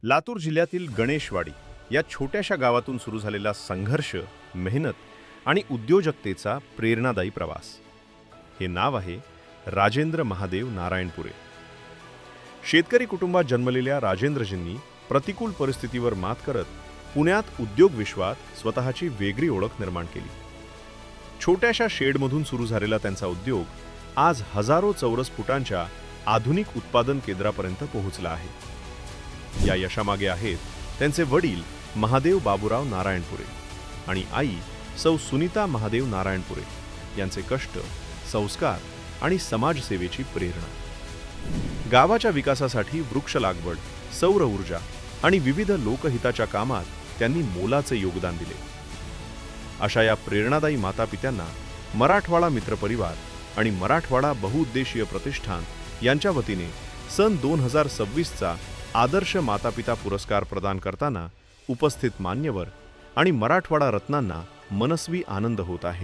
लातूर जिल्ह्यातील गणेशवाडी या छोट्याशा गावातून सुरू झालेला संघर्ष, मेहनत आणि उद्योजकतेचा प्रेरणादायी प्रवास. हे नाव आहे राजेंद्र महादेव नारायणपुरे. शेतकरी कुटुंबात जन्मलेल्या राजेंद्रजींनी प्रतिकूल परिस्थितीवर मात करत पुण्यात उद्योग विश्वात स्वतःची वेगळी ओळख निर्माण केली. छोट्याशा शेडमधून सुरू झालेला त्यांचा उद्योग आज हजारो चौरस फुटांच्या आधुनिक उत्पादन केंद्रापर्यंत पोहोचला आहे. या यशामागे आहेत त्यांचे वडील महादेव बाबूराव नारायणपुरे आणि आई सौ सुनीता महादेव नारायणपुरे यांचे कष्ट, संस्कार आणि समाजसेवेची प्रेरणा. गावाच्या विकासासाठी वृक्ष लागवड, सौर ऊर्जा आणि विविध लोकहिताच्या कामात त्यांनी मोलाचे योगदान दिले. अशा या प्रेरणादायी मातापित्यांना मराठवाडा मित्रपरिवार आणि मराठवाडा बहुउद्देशीय प्रतिष्ठान यांच्या वतीने सन 2026चा आदर्श मातापिता पुरस्कार प्रदान करताना उपस्थित मान्यवर आणि मराठवाडा रत्नांना मनस्वी आनंद होत आहे.